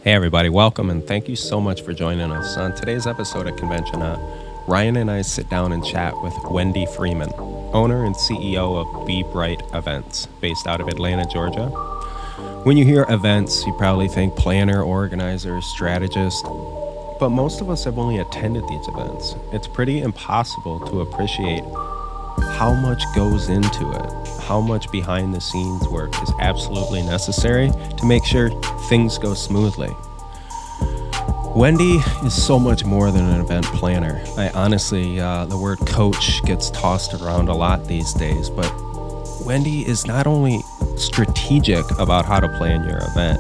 Hey everybody, welcome and thank you so much for joining us. On today's episode of conventioNOT, Ryan and I sit down and chat with Wendi Freeman, owner and CEO of Be Bright Events, based out of Atlanta, Georgia. When you hear events, you probably think planner, organizer, strategist, but most of us have only attended these events. It's pretty impossible to appreciate how much goes into it, how much behind the scenes work is absolutely necessary to make sure things go smoothly. Wendi is so much more than an event planner. I honestly, the word coach gets tossed around a lot these days, but Wendi is not only strategic about how to plan your event,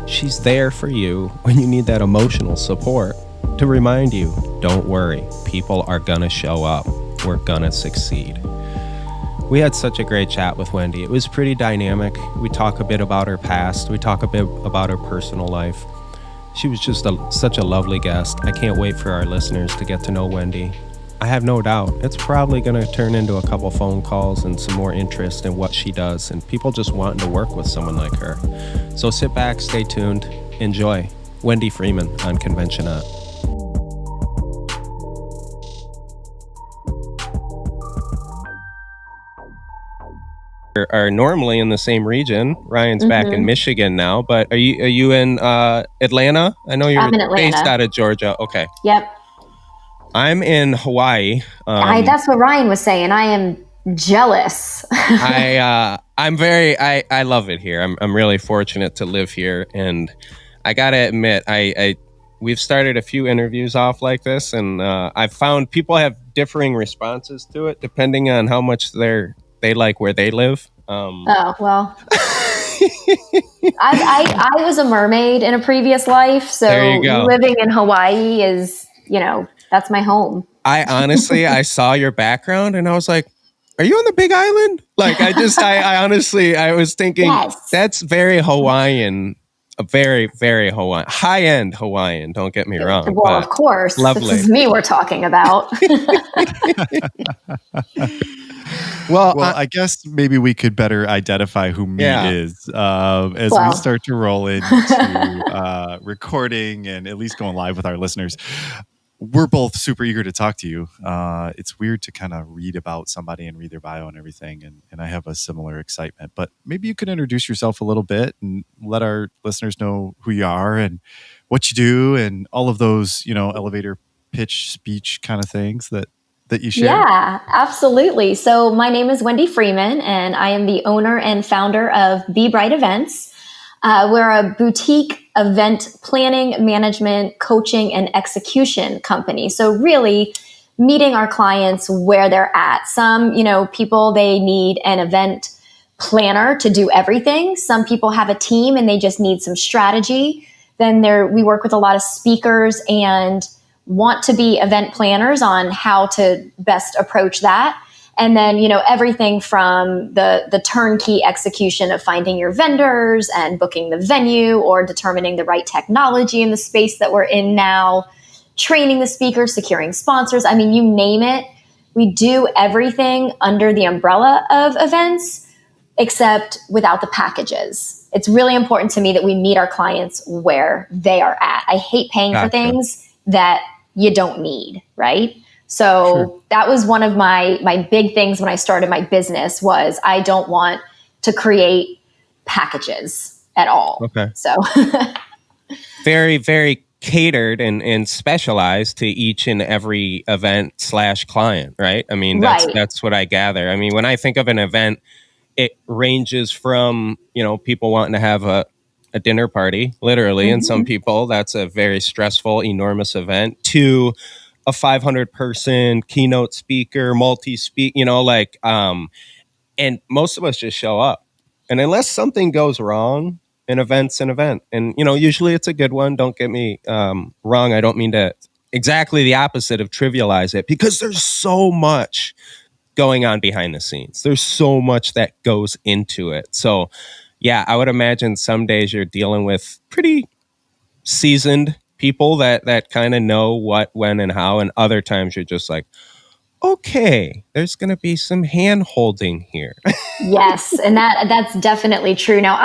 she's there for you when you need that emotional support to remind you, don't worry, people are gonna show up. We're gonna succeed. We had such a great chat with Wendi. It was pretty dynamic. We talk a bit about her past. We talk a bit about her personal life. She was just such a lovely guest. I can't wait for our listeners to get to know Wendi. I have no doubt it's probably going to turn into a couple phone calls and some more interest in what she does and people just wanting to work with someone like her. So sit back, stay tuned, enjoy. Wendi Freeman on conventioNOT. Are normally in the same region. Ryan's back in Michigan now, but are you in Atlanta? I know you're based out of Georgia. Okay. Yep. I'm in Hawaii. That's what Ryan was saying. I am jealous. I love it here. I'm really fortunate to live here, and I gotta admit, we've started a few interviews off like this, and I've found people have differing responses to it depending on how much they like where they live. Oh, well. I was a mermaid in a previous life, so living in Hawaii is, that's my home. I honestly, I saw your background and I was like, are you on the Big Island? Like, I honestly, I was thinking, yes. That's very Hawaiian. A very, very Hawaiian, high-end Hawaiian. Don't get me wrong. Well, of course, lovely. This is me we're talking about. Well, I guess maybe we could better identify who me is as we start to roll into recording and at least going live with our listeners. We're both super eager to talk to you. It's weird to kind of read about somebody and read their bio and everything, and I have a similar excitement. But maybe you could introduce yourself a little bit and let our listeners know who you are and what you do and all of those, elevator pitch speech kind of things that you share. Yeah, absolutely. So my name is Wendi Freeman, and I am the owner and founder of Be Bright Events. We're a boutique event planning, management, coaching, and execution company. So really meeting our clients where they're at. Some, people, they need an event planner to do everything. Some people have a team and they just need some strategy. Then we work with a lot of speakers and want to be event planners on how to best approach that. And then, everything from the turnkey execution of finding your vendors and booking the venue or determining the right technology in the space that we're in now, training the speakers, securing sponsors. I mean, you name it. We do everything under the umbrella of events, except without the packages. It's really important to me that we meet our clients where they are at. I hate paying for things that you don't need, right? So that was one of my big things when I started my business was I don't want to create packages at all. Okay. So very, very catered and specialized to each and every event / client, right? I mean, that's what I gather. I mean, when I think of an event, it ranges from, people wanting to have a dinner party, literally, and some people, that's a very stressful, enormous event, to a 500-person keynote speaker, multi-speak, and most of us just show up. And unless something goes wrong, an event's an event. And, usually it's a good one. Don't get me wrong. I don't mean to exactly the opposite of trivialize it, because there's so much going on behind the scenes. There's so much that goes into it. So, yeah, I would imagine some days you're dealing with pretty seasoned people that kind of know what, when, and how, and other times you're just like, okay, there's going to be some hand holding here. Yes, and that's definitely true. Now,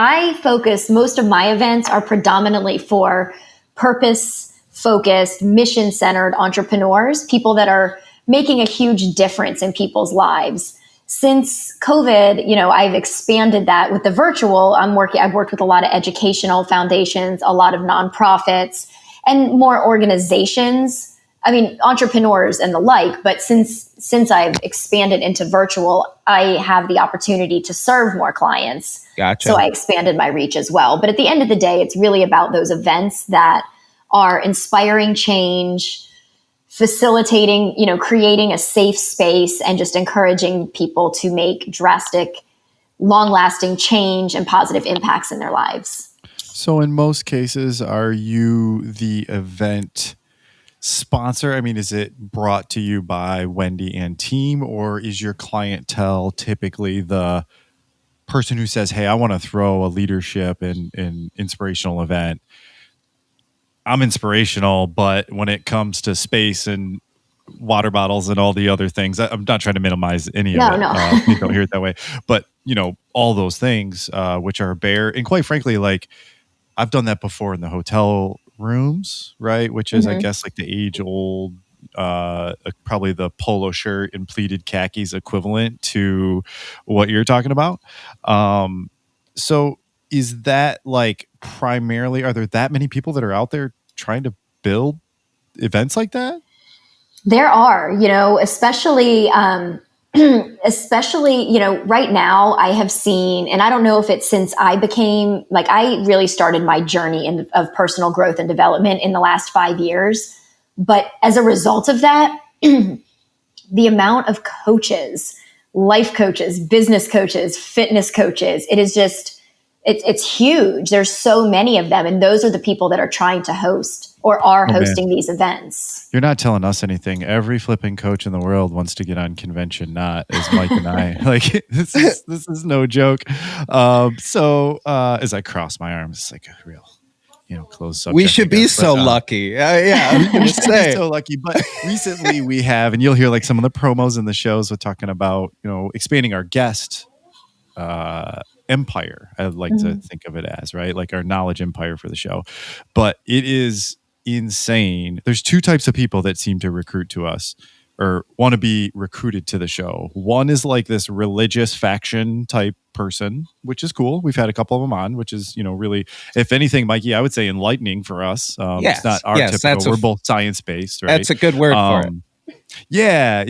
most of my events are predominantly for purpose-focused, mission-centered entrepreneurs, people that are making a huge difference in people's lives. Since COVID, I've expanded that with the virtual. I've worked with a lot of educational foundations, a lot of nonprofits, and more organizations. I mean, entrepreneurs and the like, but since I've expanded into virtual, I have the opportunity to serve more clients. Gotcha. So I expanded my reach as well. But at the end of the day, it's really about those events that are inspiring change, facilitating, creating a safe space, and just encouraging people to make drastic, long-lasting change and positive impacts in their lives. So in most cases, are you the event sponsor? I mean, is it brought to you by Wendi and team, or is your clientele typically the person who says, hey, I want to throw a leadership and inspirational event? I'm inspirational, but when it comes to space and water bottles and all the other things, I'm not trying to minimize any of it. No. Please don't hear it that way. But, all those things, which are bare, and quite frankly, like, I've done that before in the hotel rooms, right? Which is, I guess, like the age old, probably the polo shirt and pleated khakis equivalent to what you're talking about. So is that like primarily, are there that many people that are out there trying to build events like that? There are, especially right now I have seen, and I don't know if it's since I really started my journey of personal growth and development in the last 5 years. But as a result of that, the amount of coaches, life coaches, business coaches, fitness coaches, it's huge. There's so many of them. And those are the people that are trying to host or are hosting these events. You're not telling us anything. Every flipping coach in the world wants to get on conventioNOT, as Mike and I. Like, this is no joke. So as I cross my arms, it's like a real, closed subject. We should be so lucky. Yeah, we should be so lucky. But recently we have, and you'll hear like some of the promos in the shows, we're talking about, expanding our guest empire. I like to think of it as, right? Like our knowledge empire for the show. But it is insane. There's two types of people that seem to recruit to us or want to be recruited to the show. One is like this religious faction type person, which is cool. We've had a couple of them on, which is, really, if anything, Mikey, I would say enlightening for us. It's not our typical, we're both science-based, right? That's a good word for it. Yeah.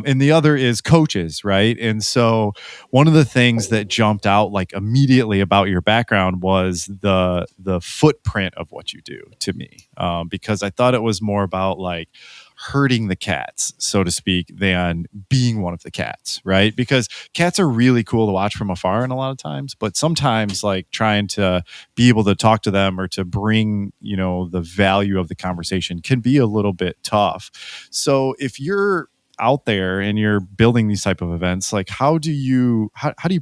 And the other is coaches, right? And so one of the things that jumped out like immediately about your background was the footprint of what you do to me, because I thought it was more about like herding the cats, so to speak, than being one of the cats, right? Because cats are really cool to watch from afar in a lot of times, but sometimes like trying to be able to talk to them or to bring, the value of the conversation can be a little bit tough. So if you're out there and you're building these type of events, like how do you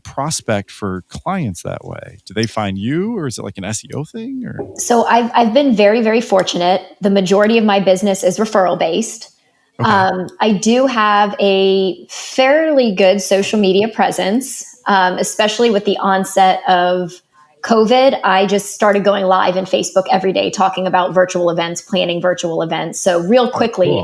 prospect for clients that way? Do they find you, or is it like an SEO thing? Or so I've been very, very fortunate. The majority of my business is referral based. Okay. I do have a fairly good social media presence, especially with the onset of COVID. I just started going live in Facebook every day, talking about virtual events, planning virtual events. So real quickly, cool.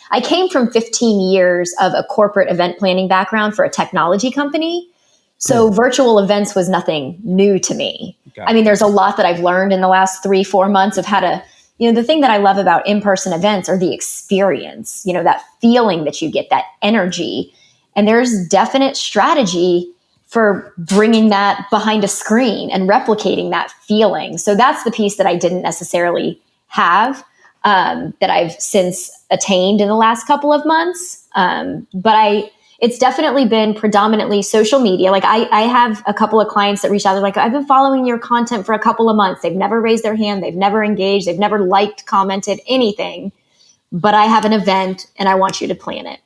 I came from 15 years of a corporate event planning background for a technology company. So virtual events was nothing new to me. I mean, there's a lot that I've learned in the last 3-4 months of how to, the thing that I love about in-person events are the experience, that feeling that you get, that energy. And there's definite strategy for bringing that behind a screen and replicating that feeling. So that's the piece that I didn't necessarily have. That I've since attained in the last couple of months. But it's definitely been predominantly social media. Like I have a couple of clients that reach out. They're like, I've been following your content for a couple of months. They've never raised their hand. They've never engaged. They've never liked, commented, anything. But I have an event and I want you to plan it.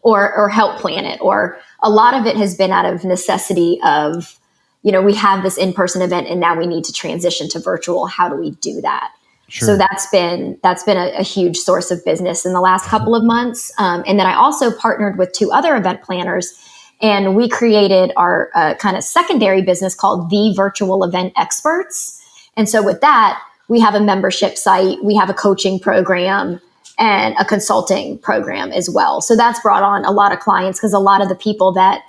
Or help plan it. Or a lot of it has been out of necessity of, we have this in-person event and now we need to transition to virtual. How do we do that? Sure. So that's been a huge source of business in the last couple of months. And then I also partnered with 2 other event planners, and we created our kind of secondary business called The Virtual Event Experts. And so with that, we have a membership site, we have a coaching program, and a consulting program as well. So that's brought on a lot of clients, because a lot of the people that,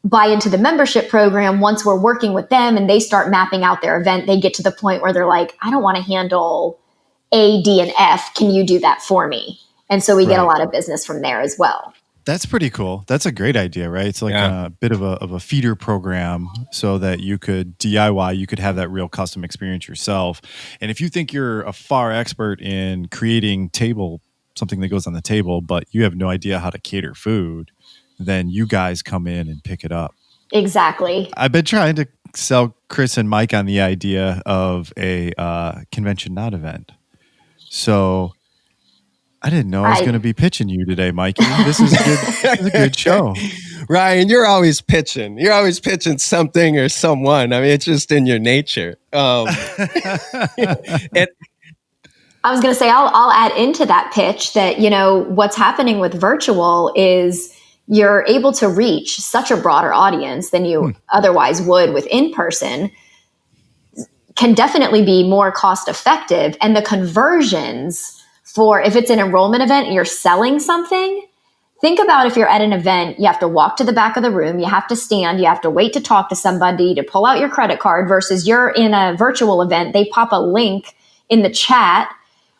buy into the membership program, once we're working with them and they start mapping out their event, they get to the point where they're like, I don't want to handle A, D, and F. Can you do that for me? And so we get a lot of business from there as well. That's pretty cool. That's a great idea, right? It's like a bit of a feeder program so that you could DIY, you could have that real custom experience yourself. And if you think you're a far expert in creating something that goes on the table, but you have no idea how to cater food, then you guys come in and pick it up. Exactly. I've been trying to sell Chris and Mike on the idea of a conventioNOT event. So I didn't know I was going to be pitching you today, Mikey. This is a good show. Ryan, you're always pitching. You're always pitching something or someone. I mean, it's just in your nature. I was going to say, I'll add into that pitch that, what's happening with virtual is you're able to reach such a broader audience than you otherwise would with in-person, can definitely be more cost effective. And the conversions for, if it's an enrollment event and you're selling something, think about if you're at an event, you have to walk to the back of the room, you have to stand, you have to wait to talk to somebody, to pull out your credit card, versus you're in a virtual event, they pop a link in the chat,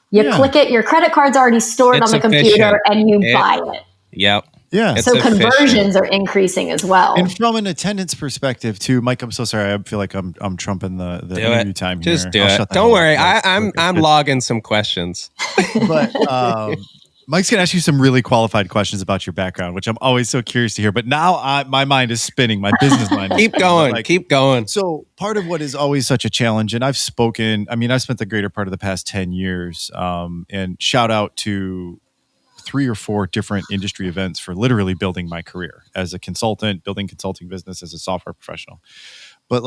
you click it, your credit card's already stored on the computer, and you buy it. Yep. Yeah. So conversions are increasing as well. And from an attendance perspective too, Mike, I'm so sorry. I feel like I'm trumping the interview time here. Just do it. Don't worry. I'm logging some questions. But Mike's going to ask you some really qualified questions about your background, which I'm always so curious to hear. But now my mind is spinning. My business mind is spinning. Keep going. So part of what is always such a challenge, and I've spent the greater part of the past 10 years, and shout out to 3 or 4 different industry events for literally building my career as a consultant, building consulting business as a software professional. But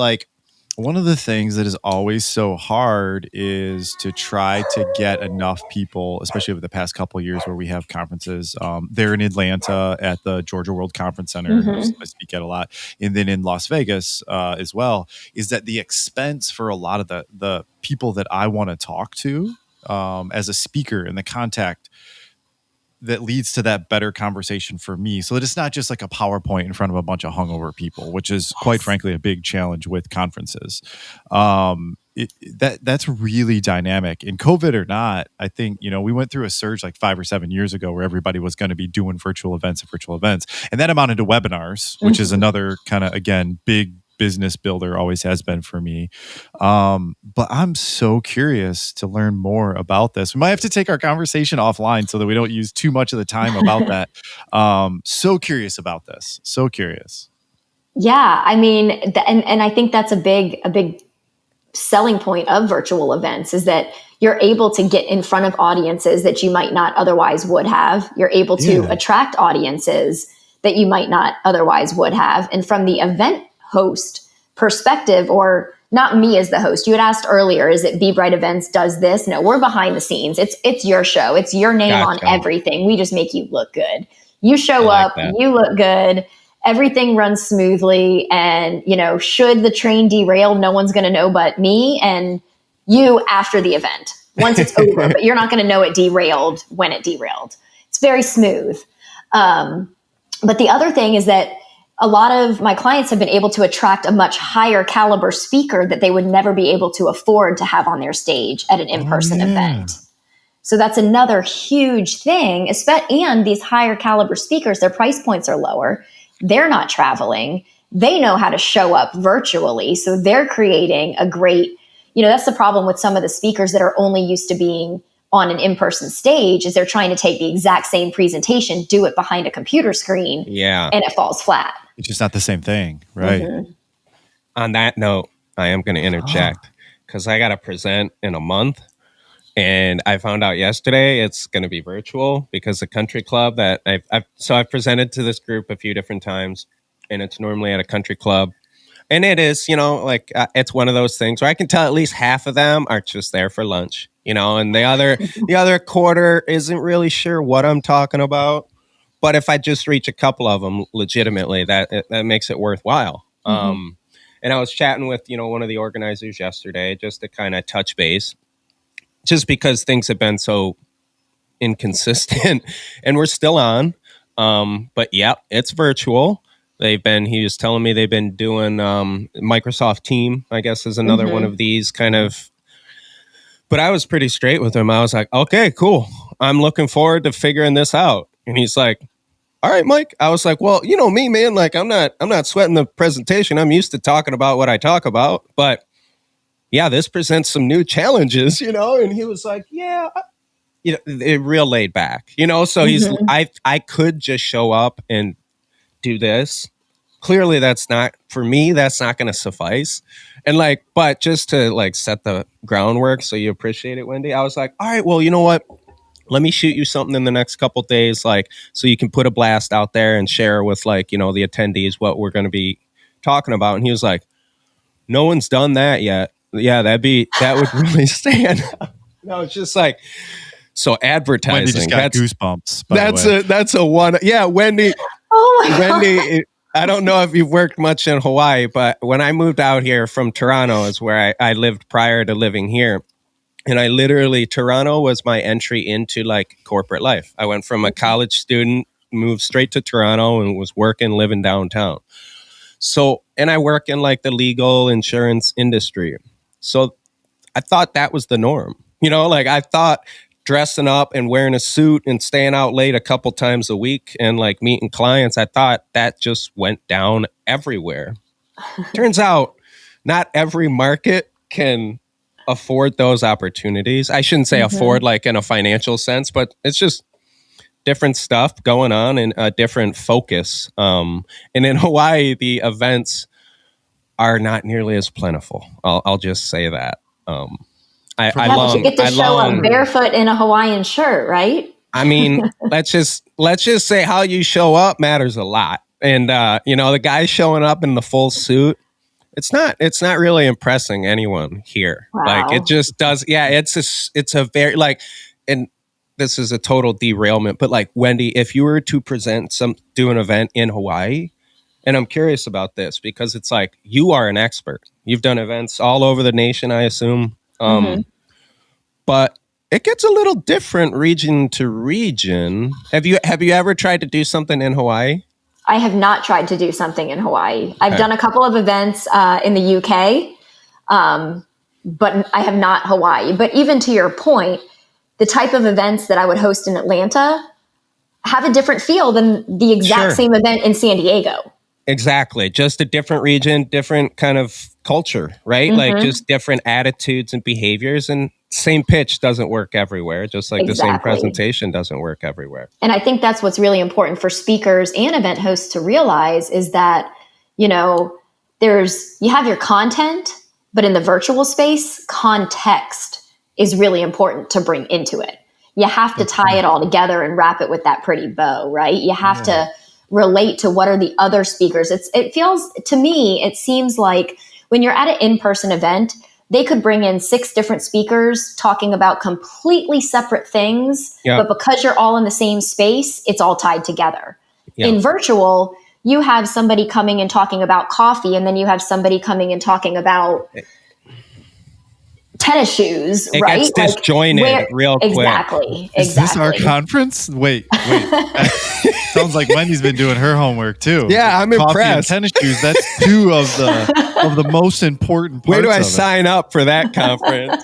one of the things that is always so hard is to try to get enough people, especially over the past couple of years where we have conferences there in Atlanta at the Georgia World Conference Center, I speak at a lot, and then in Las Vegas as well, is that the expense for a lot of the people that I want to talk to as a speaker and the contact that leads to that better conversation for me, so that it's not just like a PowerPoint in front of a bunch of hungover people, which is quite frankly a big challenge with conferences. That's really dynamic. And COVID or not, I think, we went through a surge like 5 or 7 years ago where everybody was going to be doing virtual events. And that amounted to webinars, which is another kind of, again, big business builder, always has been for me. But I'm so curious to learn more about this. We might have to take our conversation offline so that we don't use too much of the time about that. So curious about this. So curious. Yeah. I mean, and I think that's a big selling point of virtual events is that you're able to get in front of audiences that you might not otherwise would have. You're able to attract audiences that you might not otherwise would have. And from the event host perspective, or not me as the host, you had asked earlier, is it Be Bright Events does this? No, we're behind the scenes. It's your show. It's your name on everything. We just make you look good. You show up, you look good, everything runs smoothly. And, should the train derail, no one's going to know but me and you after the event, once it's over, but you're not going to know it derailed when it derailed. It's very smooth. But the other thing is that a lot of my clients have been able to attract a much higher caliber speaker that they would never be able to afford to have on their stage at an in-person event. So that's another huge thing. And these higher caliber speakers, their price points are lower. They're not traveling. They know how to show up virtually. So they're creating a great, that's the problem with some of the speakers that are only used to being on an in-person stage, is they're trying to take the exact same presentation, do it behind a computer screen, and it falls flat. It's just not the same thing, right? On that note, I am going to interject because I got to present in a month, and I found out yesterday it's going to be virtual because the country club that I've presented to this group a few different times, and it's normally at a country club. And it is, like it's one of those things where I can tell at least half of them are just there for lunch, and the other quarter isn't really sure what I'm talking about. But if I just reach a couple of them legitimately, that makes it worthwhile. And I was chatting with, one of the organizers yesterday just to kind of touch base, just because things have been so inconsistent and we're still on. But yeah, it's virtual. He was telling me they've been doing Microsoft Team, I guess, is another one of these kind of. But I was pretty straight with him. I was like, okay, cool. I'm looking forward to figuring this out. And he's like, all right, Mike. I was like, well, me, man, like I'm not sweating the presentation. I'm used to talking about what I talk about. But yeah, this presents some new challenges, And he was like, yeah, real laid back, So I could just show up and do this. Clearly that's not for me. That's not going to suffice. And but just to set the groundwork so you appreciate it, Wendi, I was like, all right, well, you know what? Let me shoot you something in the next couple days, so you can put a blast out there and share with the attendees what we're going to be talking about. And he was like, no one's done that yet. Yeah, that would really stand out. No, it's just so advertising. Wendi just got goosebumps. That's a one. Yeah, Wendi. Oh my God. Wendi, I don't know if you've worked much in Hawaii, but when I moved out here from Toronto is where I lived prior to living here. And Toronto was my entry into corporate life. I went from a college student, moved straight to Toronto and was living downtown. So, and I work in the legal insurance industry. So I thought that was the norm. I thought dressing up and wearing a suit and staying out late a couple times a week and meeting clients, I thought that just went down everywhere. Turns out not every market can afford those opportunities. I shouldn't say afford in a financial sense, but it's just different stuff going on and a different focus. And in Hawaii, the events are not nearly as plentiful. I'll just say that. But you get to show up barefoot in a Hawaiian shirt, right? I mean, let's just say how you show up matters a lot. And the guy showing up in the full suit, it's not really impressing anyone here. Wow. It just does. Yeah, it's a very and this is a total derailment, but Wendi, if you were to do an event in Hawaii, and I'm curious about this because it's you are an expert. You've done events all over the nation, I assume. But it gets a little different region to region. Have you ever tried to do something in Hawaii? I have not tried to do something in Hawaii. I've done a couple of events in the UK, but I have not Hawaii. But even to your point, the type of events that I would host in Atlanta have a different feel than the exact same event in San Diego. Exactly. Just a different region, different kind of culture, right? Just different attitudes and behaviors, and same pitch doesn't work everywhere, just like the same presentation doesn't work everywhere. And I think that's what's really important for speakers and event hosts to realize is that, you have your content, but in the virtual space, context is really important to bring into it. You have to tie it all together and wrap it with that pretty bow, right? You have to relate to what are the other speakers. It feels, to me, it seems like when you're at an in-person event, they could bring in 6 different speakers talking about completely separate things, but because you're all in the same space, it's all tied together. In virtual, you have somebody coming and talking about coffee, and then you have somebody coming and talking about tennis shoes, right? It gets disjointed real quick. Exactly. Is this our conference? Wait. Sounds like Wendy's been doing her homework too. Yeah, I'm Coffee impressed. And tennis shoes, that's 2 of the most important parts. Where do I sign up for that conference?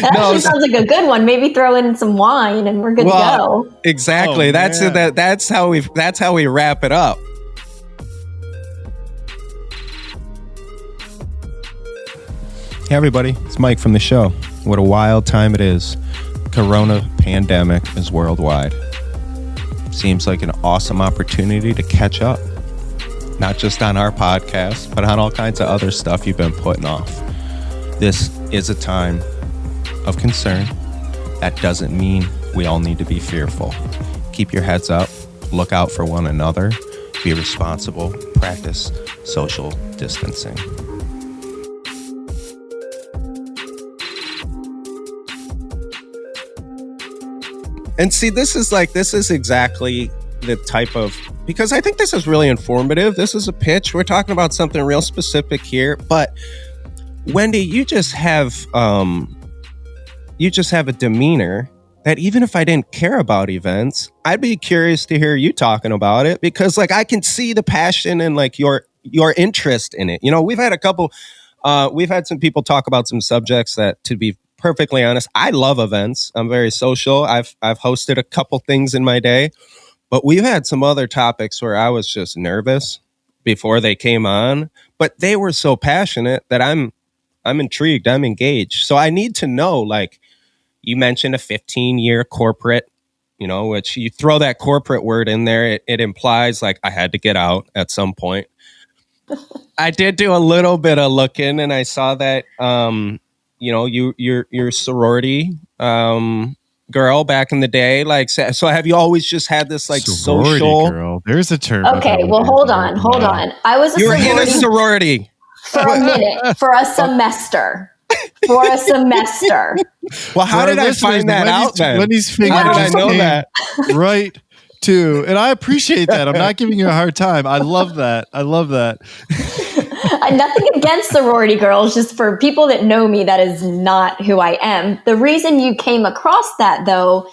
That actually sounds like a good one. Maybe throw in some wine and we're good to go. Exactly. That's how we wrap it up. Hey everybody, it's Mike from the show. What a wild time it is. Corona pandemic is worldwide. Seems like an awesome opportunity to catch up. Not just on our podcast, but on all kinds of other stuff you've been putting off. This is a time of concern. That doesn't mean we all need to be fearful. Keep your heads up. Look out for one another. Be responsible. practice social distancing. And see, this is exactly the type of, because I think this is really informative. This is a pitch. We're talking about something real specific here. But Wendi, you just have a demeanor that even if I didn't care about events, I'd be curious to hear you talking about it, because like I can see the passion and like your interest in it. You know, we've had some people talk about some subjects that, to be perfectly honest, I love events. I'm very social. I've hosted a couple things in my day, but we've had some other topics where I was just nervous before they came on, but they were so passionate that I'm intrigued. I'm engaged. So I need to know, like, you mentioned a 15-year corporate, you know, which you throw that corporate word in there, it implies like I had to get out at some point. I did do a little bit of looking, and I saw that, you know, you're sorority girl back in the day. Like, so have you always just had this like sorority social girl? There's a term. Okay, well, hold on. I was you were in a sorority for a minute, for a semester. Well, how did I find that out then? Wendy's finger how did I know that? Right. Too. And I appreciate that. I'm not giving you a hard time. I love that. Nothing against sorority girls, just for people that know me, that is not who I am. The reason you came across that, though,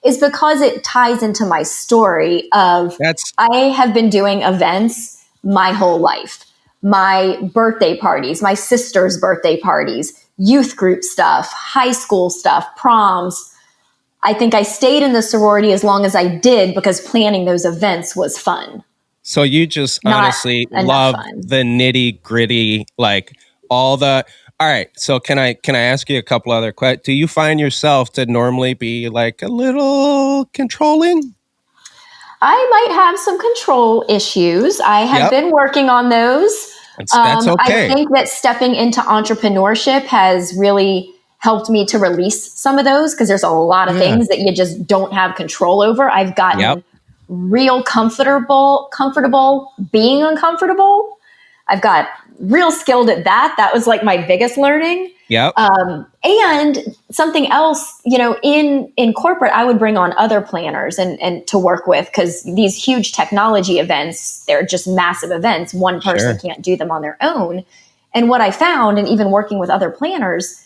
is because it ties into my story of I have been doing events my whole life. My birthday parties, my sister's birthday parties, youth group stuff, high school stuff, proms. I think I stayed in the sorority as long as I did because planning those events was fun. So you just honestly love the nitty gritty, like all right. So can I ask you a couple other questions? Do you find yourself to normally be like a little controlling? I might have some control issues. I have been working on those. That's okay. I think that stepping into entrepreneurship has really helped me to release some of those, because there's a lot of things that you just don't have control over. I've gotten real comfortable being uncomfortable. I've got real skilled at that. That was like my biggest learning. Yep. And something else, you know, in corporate, I would bring on other planners and to work with, because these huge technology events, they're just massive events. One person can't do them on their own. And what I found, and even working with other planners,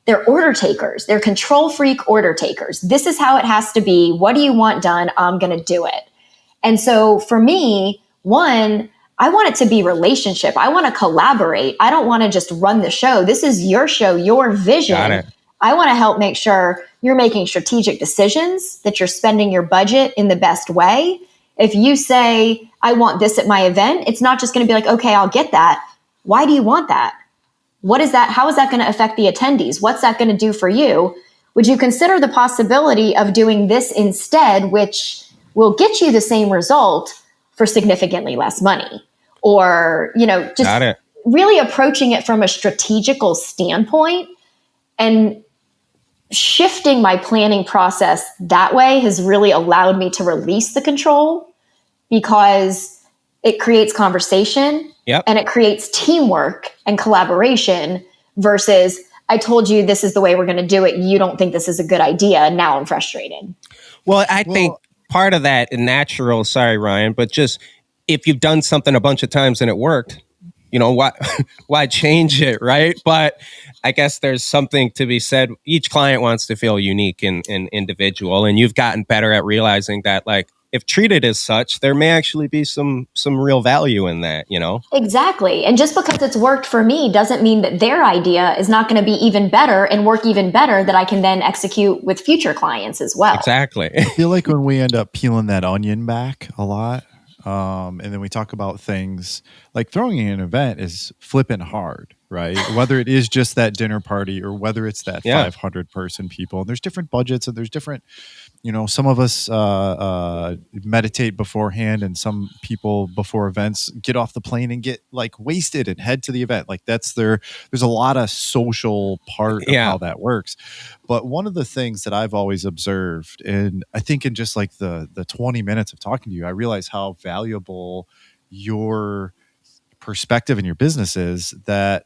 they're order takers. They're control freak order takers. This is how it has to be. What do you want done? I'm going to do it. And so for me, one, I want it to be relationship. I want to collaborate. I don't want to just run the show. This is your show, your vision. I want to help make sure you're making strategic decisions, that you're spending your budget in the best way. If you say, I want this at my event, it's not just going to be like, okay, I'll get that. Why do you want that? What is that? How is that going to affect the attendees? What's that going to do for you? Would you consider the possibility of doing this instead, which will get you the same result for significantly less money? Or, you know, just really approaching it from a strategical standpoint and shifting my planning process that way has really allowed me to release the control, because it creates conversation and it creates teamwork and collaboration versus, I told you this is the way we're going to do it. You don't think this is a good idea. And now I'm frustrated. Well, I think part of that natural, sorry, Ryan, but just if you've done something a bunch of times and it worked, you know, why change it, right? But I guess there's something to be said. Each client wants to feel unique and individual, and you've gotten better at realizing that, like, if treated as such, there may actually be some real value in that, you know? Exactly. And just because it's worked for me doesn't mean that their idea is not going to be even better and work even better, that I can then execute with future clients as well. Exactly. I feel like when we end up peeling that onion back a lot, and then we talk about things like throwing an event is flipping hard, right? Whether it is just that dinner party or whether it's that 500 person people, and there's different budgets and there's different, you know, some of us meditate beforehand, and some people before events get off the plane and get like wasted and head to the event. Like there's a lot of social part of how that works. But one of the things that I've always observed, and I think in just like the 20 minutes of talking to you, I realize how valuable your perspective in your business is that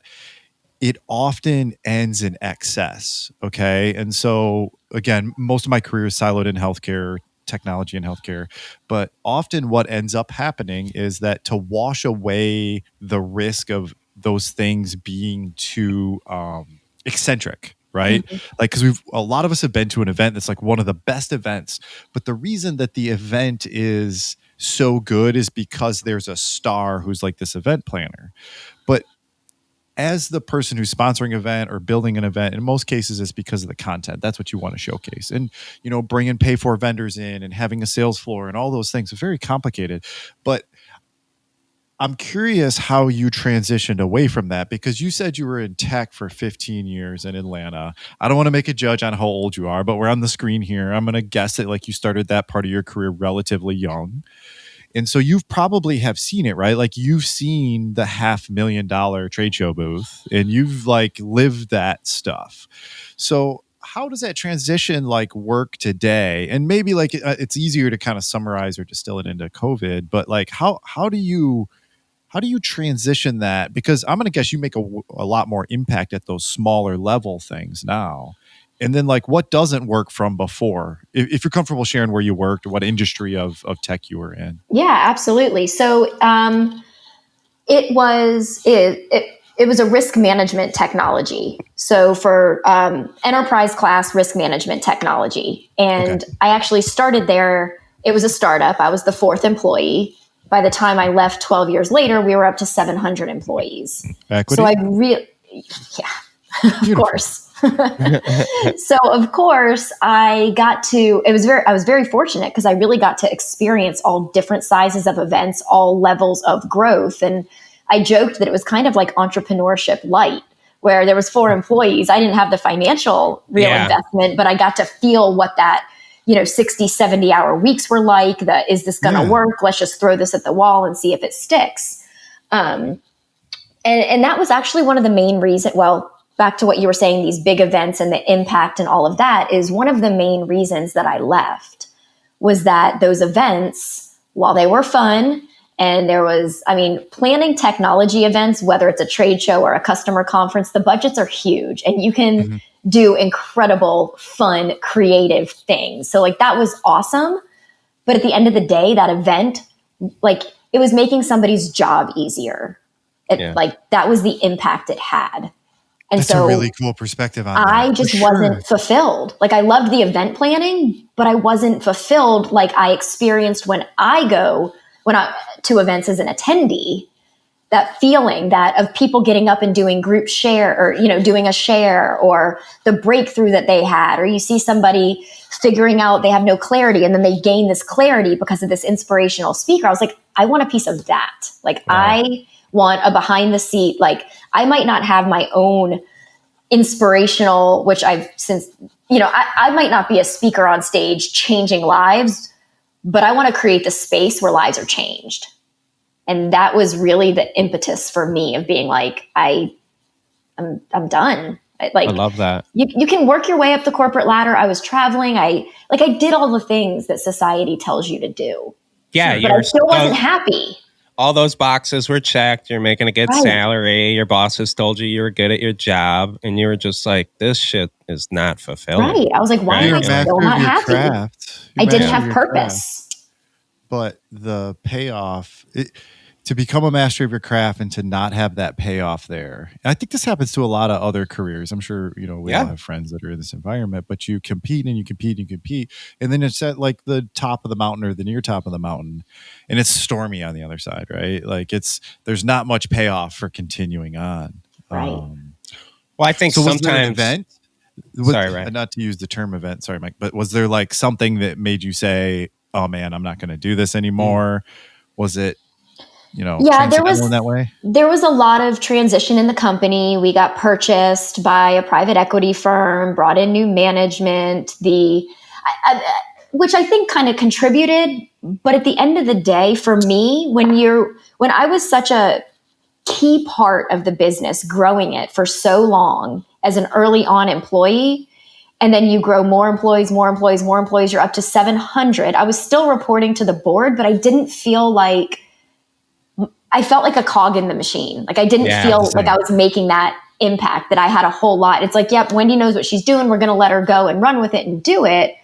it often ends in excess. Okay. And so again, most of my career is siloed in healthcare, technology and healthcare, but often what ends up happening is that to wash away the risk of those things being too eccentric, right? Mm-hmm. Like, because a lot of us have been to an event that's like one of the best events, but the reason that the event is so good is because there's a star who's like this event planner. But as the person who's sponsoring an event or building an event, in most cases, it's because of the content. That's what you want to showcase. And, bringing pay for vendors in and having a sales floor and all those things are very complicated. But I'm curious how you transitioned away from that, because you said you were in tech for 15 years in Atlanta. I don't want to make a judge on how old you are, but we're on the screen here. I'm going to guess that like you started that part of your career relatively young. And so you've probably have seen it, right? Like you've seen the $500,000 trade show booth and you've like lived that stuff. So how does that transition like work today? And maybe like it's easier to kind of summarize or distill it into COVID, but like how do you transition that? Because I'm going to guess you make a lot more impact at those smaller level things now. And then like what doesn't work from before, if you're comfortable sharing where you worked or what industry of tech you were in. Yeah, absolutely. So it was a risk management technology. So for enterprise class risk management technology. And I actually started there. It was a startup. I was the fourth employee. By the time I left 12 years later, we were up to 700 employees. Equity? So of course. So of course I was very fortunate because I really got to experience all different sizes of events, all levels of growth. And I joked that it was kind of like entrepreneurship light, where there was 4 employees. I didn't have the financial real investment, but I got to feel what that, 60, 70 hour weeks were like. Is this going to work? Let's just throw this at the wall and see if it sticks. And that was actually one of the main reasons. Well, back to what you were saying, these big events and the impact and all of that is one of the main reasons that I left, was that those events, while they were fun, and planning technology events, whether it's a trade show or a customer conference, the budgets are huge and you can do incredible, fun, creative things. So like that was awesome. But at the end of the day, that event, like it was making somebody's job easier. Like that was the impact it had. And that's a really cool perspective on that. I just wasn't fulfilled. Like I loved the event planning, but I wasn't fulfilled like I experienced when I to events as an attendee. That feeling that of people getting up and doing group share or, doing a share, or the breakthrough that they had, or you see somebody figuring out they have no clarity and then they gain this clarity because of this inspirational speaker. I was like, I want a piece of that. Like I want a behind the seat. Like I might not have my own inspirational, which I've since, I might not be a speaker on stage changing lives, but I want to create the space where lives are changed. And that was really the impetus for me of being like, I'm done. I love that. You can work your way up the corporate ladder. I was traveling. I did all the things that society tells you to do. Yeah. But I still wasn't happy. All those boxes were checked. You're making a good salary. Your bosses told you were good at your job. And you were just like, this shit is not fulfilling. Right. I was like, why am I still not happy? I didn't have purpose. But the payoff, to become a master of your craft and to not have that payoff there. And I think this happens to a lot of other careers. I'm sure, we all have friends that are in this environment, but you compete and you compete and you compete. And then it's at like the top of the mountain or the near top of the mountain. And it's stormy on the other side, right? Like there's not much payoff for continuing on. Right. Well, I think so sometimes... Was there an event? Sorry, not to use the term event. Sorry, Mike. But was there like something that made you say, oh man, I'm not going to do this anymore? Was it, transcendental in that way? There was a lot of transition in the company. We got purchased by a private equity firm, brought in new management, which I think kind of contributed. But at the end of the day, for me, when I was such a key part of the business, growing it for so long as an early on employee, and then you grow more employees, you're up to 700. I was still reporting to the board, but I didn't feel like I felt like a cog in the machine. Like I didn't feel like I was making that impact, that I had a whole lot. It's like, yep, Wendi knows what she's doing. We're going to let her go and run with it and do it.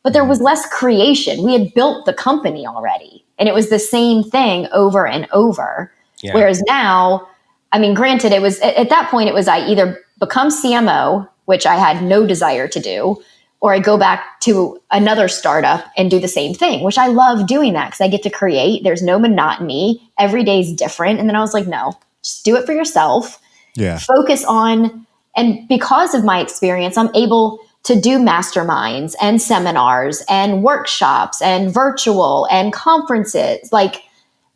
But there was less creation. We had built the company already, and it was the same thing over and over. Yeah. Whereas now, I mean, granted, it was at that point, it was I either become CMO, which I had no desire to do, or I go back to another startup and do the same thing, which I love doing that because I get to create. There's no monotony. Every day is different. And then I was like, no, just do it for yourself. Yeah. Focus on, and because of my experience, I'm able to do masterminds and seminars and workshops and virtual and conferences. Like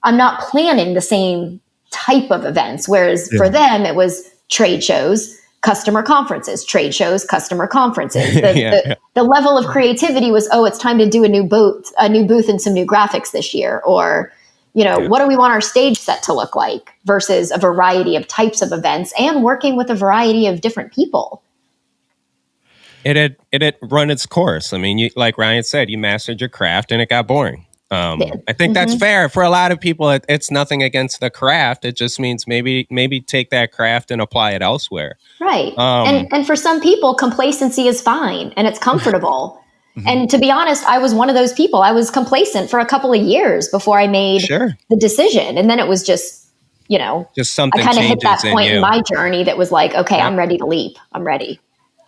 I'm not planning the same type of events. Whereas for them, it was trade shows, customer conferences, trade shows, customer conferences. The level of creativity was, it's time to do a new booth and some new graphics this year. Or, what do we want our stage set to look like versus a variety of types of events and working with a variety of different people. It had run its course. I mean, like Ryan said, you mastered your craft and it got boring. I think that's fair for a lot of people. It's nothing against the craft. It just means maybe take that craft and apply it elsewhere. Right. And for some people, complacency is fine and it's comfortable. And to be honest, I was one of those people. I was complacent for a couple of years before I made the decision. And then it was just something I kind of hit that point in my journey that was like, okay, I'm ready to leap. I'm ready.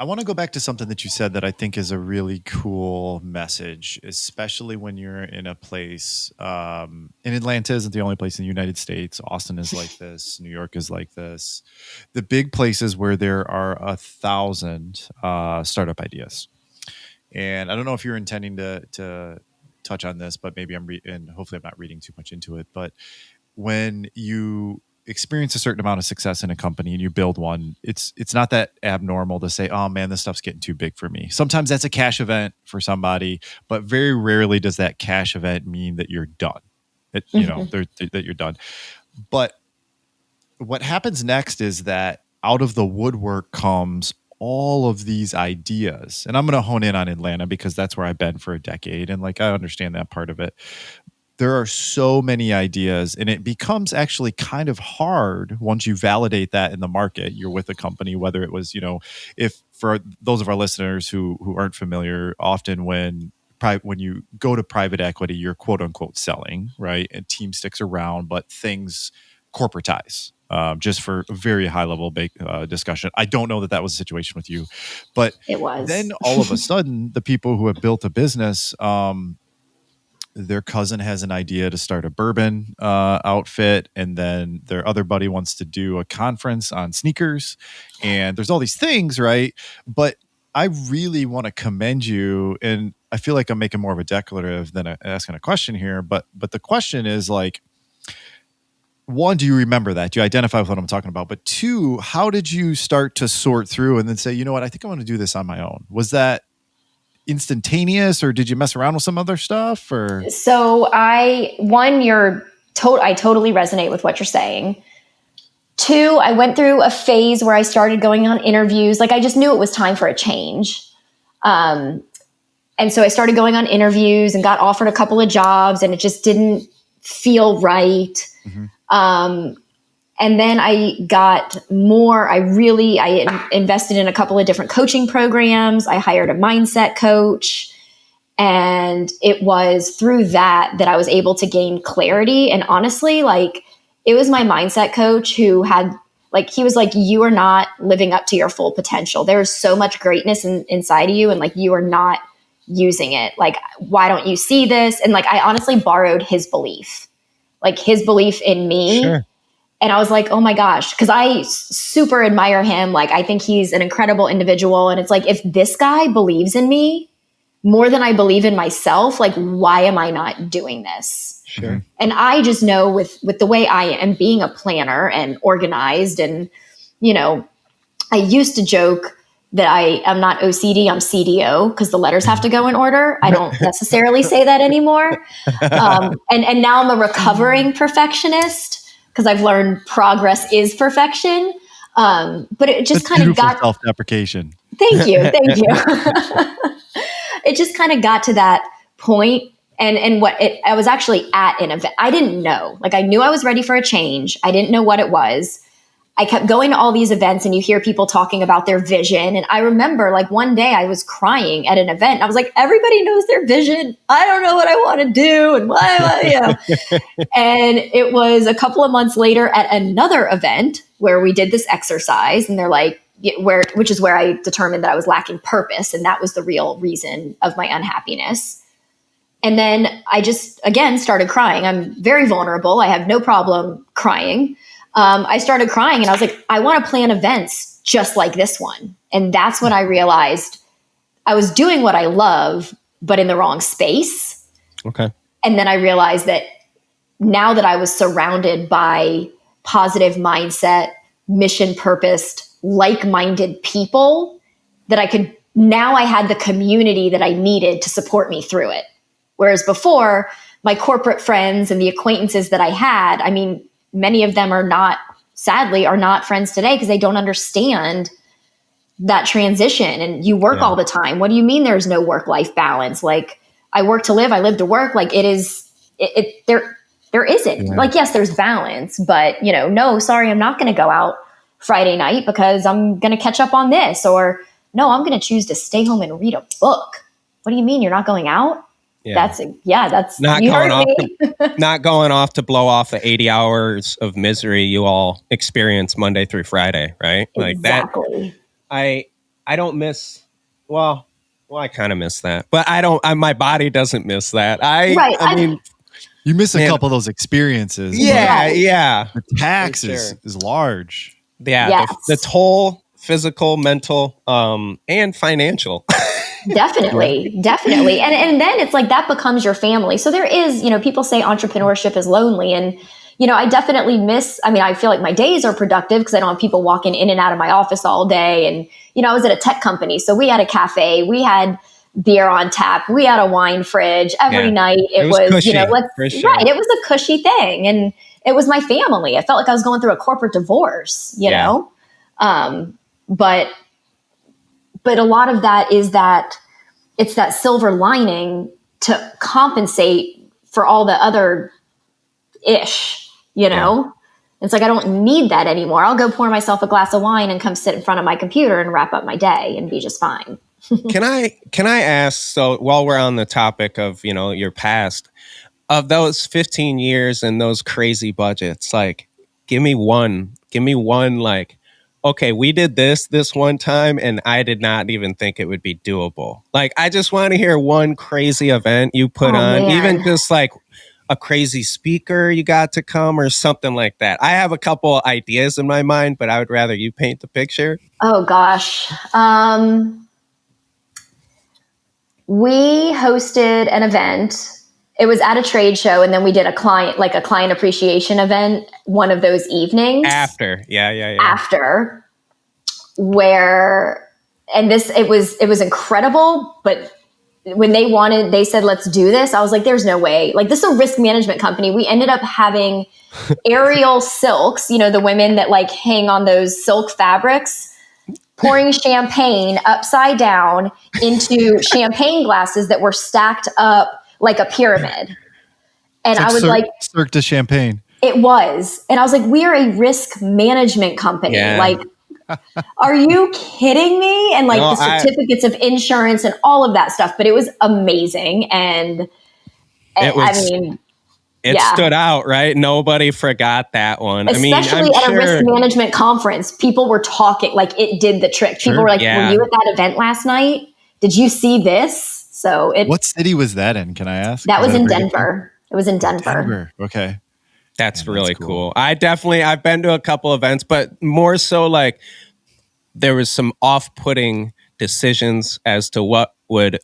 I want to go back to something that you said that I think is a really cool message, especially when you're in a place, and Atlanta isn't the only place in the United States. Austin is like this. New York is like this. The big places where there are 1,000 startup ideas. And I don't know if you're intending to touch on this, but maybe and hopefully I'm not reading too much into it. But when you experience a certain amount of success in a company and you build one, it's not that abnormal to say, oh man, this stuff's getting too big for me. Sometimes that's a cash event for somebody, but very rarely does that cash event mean that you're done. That you're done. But what happens next is that out of the woodwork comes all of these ideas. And I'm going to hone in on Atlanta because that's where I've been for a decade. And like, I understand that part of it. There are so many ideas, and it becomes actually kind of hard once you validate that in the market. You're with a company, whether it was, if for those of our listeners who aren't familiar, often when you go to private equity, you're quote unquote selling, right? And team sticks around, but things corporatize. Just for a very high level discussion. I don't know that was a situation with you, but it was. Then all of a sudden, the people who have built a business, their cousin has an idea to start a bourbon outfit, and then their other buddy wants to do a conference on sneakers, and there's all these things, right? But I really want to commend you, and I feel like I'm making more of a declarative than asking a question here, but the question is like, one, do you remember that? Do you identify with what I'm talking about? But two, how did you start to sort through and then say, you know what, I think I want to do this on my own? Was that instantaneous, or did you mess around with some other stuff? Or so I totally resonate with what you're saying. Two, I went through a phase where I started going on interviews. Like I just knew it was time for a change. And so I started going on interviews and got offered a couple of jobs, and it just didn't feel right. Mm-hmm. And then I got more, I invested in a couple of different coaching programs. I hired a mindset coach, and it was through that I was able to gain clarity. And honestly, like it was my mindset coach who he was like, you are not living up to your full potential. There is so much greatness inside of you, and like, you are not using it. Like, why don't you see this? And like, I honestly borrowed his belief in me. Sure. And I was like, oh my gosh, because I super admire him. Like, I think he's an incredible individual. And it's like, if this guy believes in me more than I believe in myself, like, why am I not doing this? Sure. And I just know with the way I am being a planner and organized, and, I used to joke that I am not OCD, I'm CDO, because the letters have to go in order. I don't necessarily say that anymore. And now I'm a recovering perfectionist, because I've learned progress is perfection. But it just kind of got self-deprecation. Thank you. It just kind of got to that point I was actually at an event. I didn't know, like I knew I was ready for a change. I didn't know what it was. I kept going to all these events and you hear people talking about their vision. And I remember like one day I was crying at an event. I was like, everybody knows their vision. I don't know what I want to do. And why, And it was a couple of months later at another event where we did this exercise and they're like, which is where I determined that I was lacking purpose. And that was the real reason of my unhappiness. And then I just, again, started crying. I'm very vulnerable. I have no problem crying. I started crying and I was like, I want to plan events just like this one. And that's when I realized I was doing what I love, but in the wrong space. Okay. And then I realized that now that I was surrounded by positive mindset, mission purposed, like-minded people, that now I had the community that I needed to support me through it. Whereas before, my corporate friends and the acquaintances that I had, I mean, many of them sadly, are not friends today because they don't understand that transition. And you work all the time. What do you mean there's no work-life balance? Like, I work to live, I live to work. Like, there isn't. Yeah. Like, yes, there's balance, but no, sorry, I'm not going to go out Friday night because I'm going to catch up on this. Or no, I'm going to choose to stay home and read a book. What do you mean you're not going out? Yeah. That's not going off to blow off the 80 hours of misery you all experience Monday through Friday, right? Exactly. Like that. I don't miss. Well, I kind of miss that, but I don't. My body doesn't miss that. I mean, you miss a couple of those experiences. Yeah, yeah. The tax is large. Yeah, yes. the toll, physical, mental, and financial. Definitely. And then it's like that becomes your family. So there is, people say entrepreneurship is lonely. And, I definitely I feel like my days are productive because I don't have people walking in and out of my office all day. And, I was at a tech company. So we had a cafe, we had beer on tap, we had a wine fridge every night. It was cushy, right. It was a cushy thing. And it was my family. I felt like I was going through a corporate divorce, know? But a lot of that is that it's that silver lining to compensate for all the other ish, Yeah. It's like, I don't need that anymore. I'll go pour myself a glass of wine and come sit in front of my computer and wrap up my day and be just fine. Can I ask, so while we're on the topic of, your past, of those 15 years and those crazy budgets, like, give me one, like, okay, we did this one time and I did not even think it would be doable. Like, I just want to hear one crazy event you put on, man. Even just like a crazy speaker you got to come or something like that. I have a couple ideas in my mind, but I would rather you paint the picture. Oh gosh. We hosted an event. It was at a trade show, and then we did a client appreciation event one of those evenings. After. Yeah. After, it was incredible, but when they said, let's do this, I was like, there's no way. Like, this is a risk management company. We ended up having aerial silks, the women that like hang on those silk fabrics, pouring champagne upside down into champagne glasses that were stacked up like a pyramid. And I was like, Cirque de Champagne. It was. And I was like, we are a risk management company. Yeah. Like, are you kidding me? And like the certificates of insurance and all of that stuff. But it was amazing. And it stood out, right? Nobody forgot that one. Especially at a risk management conference, people were talking, like it did the trick. People were like, were you at that event last night? Did you see this? So what city was that in? Can I ask? That was in Denver. It was in Denver. Okay. That's really cool. I've been to a couple events, but more so like there was some off-putting decisions as to what would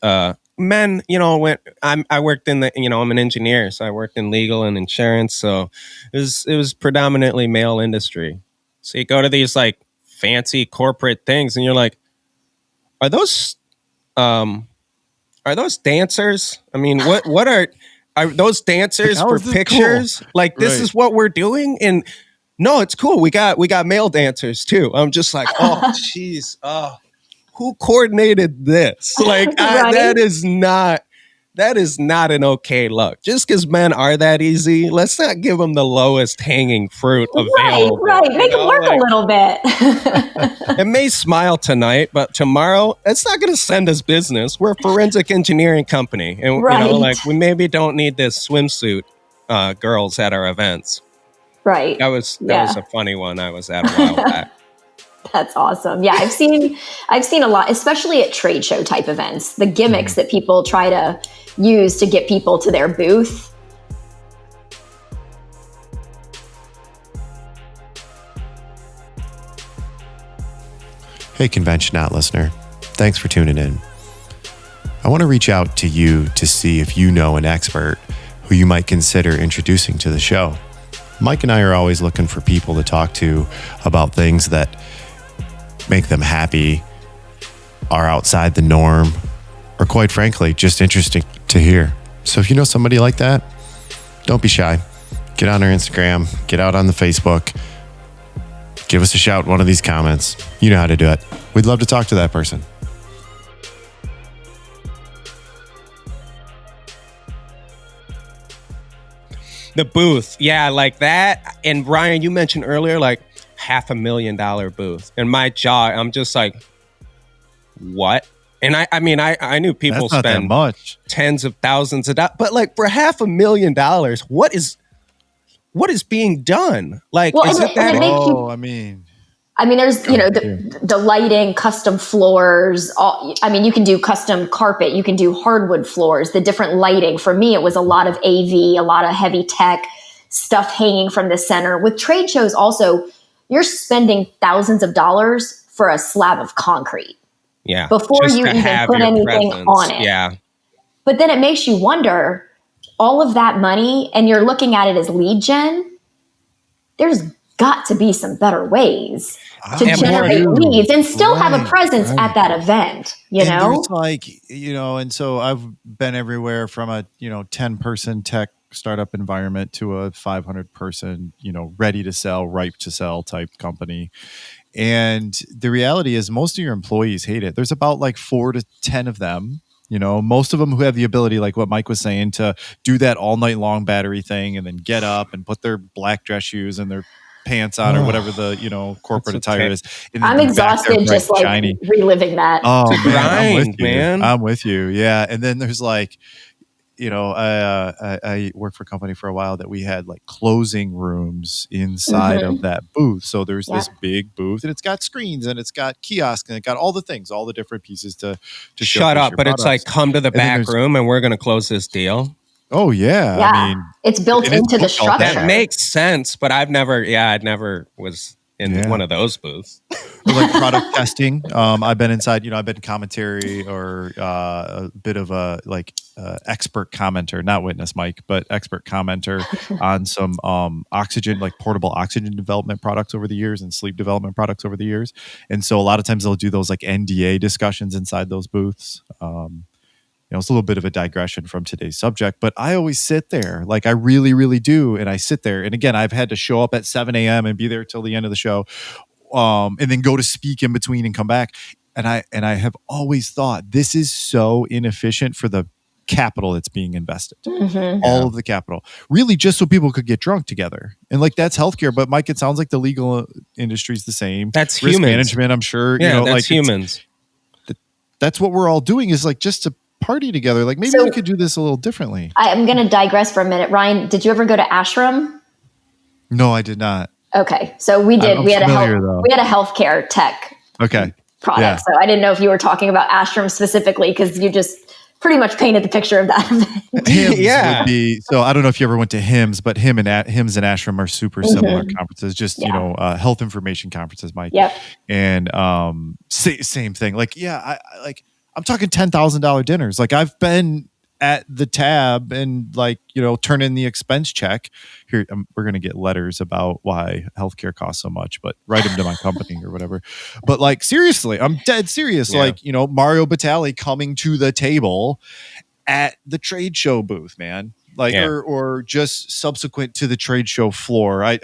men, when I worked in the, I'm an engineer, so I worked in legal and insurance. So it was predominantly male industry. So you go to these like fancy corporate things and you're like, are those dancers? I mean, what are those dancers for pictures? Cool? Like, this is what we're doing? And no, it's cool. We got male dancers too. I'm just like, oh, jeez. Who coordinated this? Like, that that is not an okay look. Just because men are that easy, let's not give them the lowest hanging fruit available. Right. Make them work a little bit. It may smile tonight, but tomorrow, it's not going to send us business. We're a forensic engineering company. And, we maybe don't need this swimsuit girls at our events. Right. That was a funny one I was at a while back. That's awesome. Yeah, I've seen a lot, especially at trade show type events, the gimmicks that people try to use to get people to their booth. Hey, conventioNOT listener. Thanks for tuning in. I want to reach out to you to see if you know an expert who you might consider introducing to the show. Mike and I are always looking for people to talk to about things that make them happy, are outside the norm, or quite frankly, just interesting to hear. So if you know somebody like that, don't be shy. Get on our Instagram, get out on the Facebook, give us a shout in one of these comments. You know how to do it. We'd love to talk to that person. The booth. Yeah, like that. And Ryan, you mentioned earlier, like $500,000 booth. And my jaw, I'm just like, what? And I knew people spend much. Tens of thousands of dollars, but like for $500,000, what is being done? Like, well, is it that? There's, the lighting, custom floors. You can do custom carpet. You can do hardwood floors, the different lighting. For me, it was a lot of AV, a lot of heavy tech stuff hanging from the center. With trade shows also, you're spending thousands of dollars for a slab of concrete. Yeah. Before you even put anything on it. Yeah. But then it makes you wonder, all of that money, and you're looking at it as lead gen, there's got to be some better ways to generate leads and still have a presence at that event, There's and so I've been everywhere from a, 10-person tech startup environment to a 500-person, ready to sell, ripe to sell type company. And the reality is most of your employees hate it. There's about like 4 to 10 of them, most of them who have the ability, like what Mike was saying, to do that all night long battery thing and then get up and put their black dress shoes and their pants on or whatever the corporate attire is. And I'm exhausted just shiny. Reliving that. Oh man, I'm with you. Yeah. And then there's like, I worked for a company for a while that we had like closing rooms inside of that booth. So there's this big booth and it's got screens and it's got kiosks and it got all the things, all the different pieces to shut up. But products. It's like, come to the back room and we're going to close this deal. Oh yeah. It's built into the structure. That makes sense, but I never was in one of those booths. Like product testing. I've been inside, I've been commentary or a bit of a expert commenter, not witness Mike, but expert commenter on some oxygen, like portable oxygen development products over the years and sleep development products over the years. And so a lot of times they'll do those like NDA discussions inside those booths. It's a little bit of a digression from today's subject, but I always sit there. Like I really, really do. And I sit there. And again, I've had to show up at 7 a.m. and be there till the end of the show. And then go to speak in between and come back. And I have always thought this is so inefficient for the capital that's being invested. All of the capital. Really just so people could get drunk together. And like that's healthcare. But Mike, it sounds like the legal industry is the same. That's risk humans. management, I'm sure. Yeah, that's humans. That's what we're all doing is like just to party together. Like maybe we could do this a little differently. I'm going to digress for a minute. Ryan, did you ever go to Ashram? No, I did not. Okay. So we did. We had a healthcare tech product. Yeah. So I didn't know if you were talking about Ashram specifically because you just pretty much painted the picture of that event. HIMSS would be, so I don't know if you ever went to HIMSS, but HIMSS and Ashram are super similar conferences, just, health information conferences, Mike. Yep. And same thing. Like, I'm talking $10,000 dinners. Like I've been at the tab and turn in the expense check. Here, we're going to get letters about why healthcare costs so much, but write them to my company or whatever. But seriously, I'm dead serious. Yeah. Mario Batali coming to the table at the trade show booth, man. Like, or just subsequent to the trade show floor. I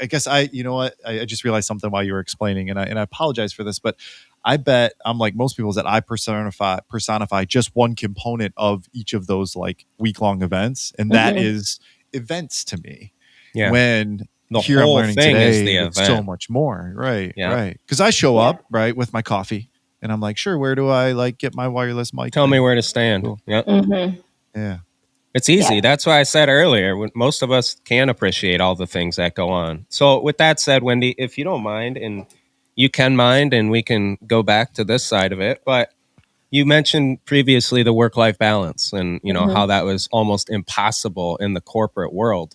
guess you know what? I just realized something while you were explaining, and I apologize for this, but I bet I'm like most people, is that I personify just one component of each of those like week-long events, and that is events to me. Yeah. When the here whole I'm learning thing today, is the it's event. so much more. Right. Because I show up with my coffee, and I'm like, sure, where do I like get my wireless mic? Tell me where to stand. Cool. Yep. Yeah. It's easy. Yeah. That's why I said earlier, most of us can appreciate all the things that go on. So with that said, Wendi, if you don't mind, and you can mind, and we can go back to this side of it, but you mentioned previously the work-life balance and, you know, how that was almost impossible in the corporate world.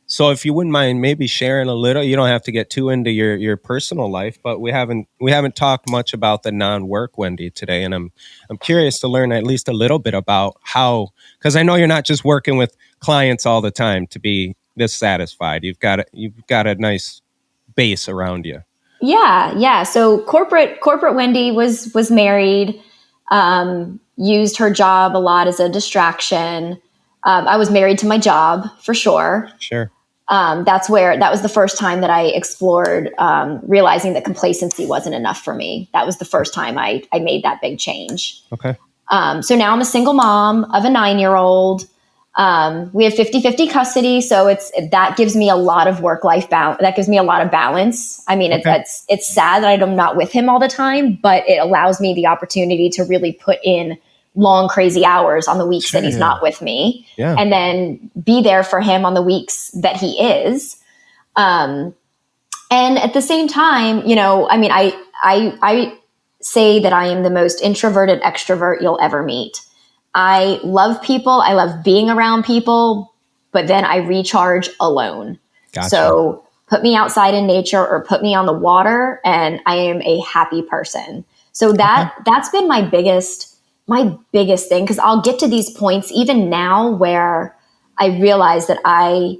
So if you wouldn't mind maybe sharing a little, you don't have to get too into your personal life, but we haven't talked much about the non-work Wendi today. And I'm curious to learn at least a little bit about how, because I know you're not just working with clients all the time to be this satisfied. You've got a nice base around you. Yeah. So corporate Wendi was married, used her job a lot as a distraction. I was married to my job for sure. Sure. That was the first time that I explored realizing that complacency wasn't enough for me. That was the first time I made that big change. Okay. So now I'm a single mom of a 9-year-old. We have 50-50 custody. So that gives me a lot of work-life balance. That gives me a lot of balance. I mean, it's sad that I'm not with him all the time, but it allows me the opportunity to really put in long, crazy hours on the weeks that he's not with me, and then be there for him on the weeks that he is. And at the same time, you know, I mean, I say that I am the most introverted extrovert you'll ever meet. I love people. I love being around people, but then I recharge alone. Gotcha. So put me outside in nature or put me on the water and I am a happy person. So that's been my biggest thing, because I'll get to these points even now where I realize that I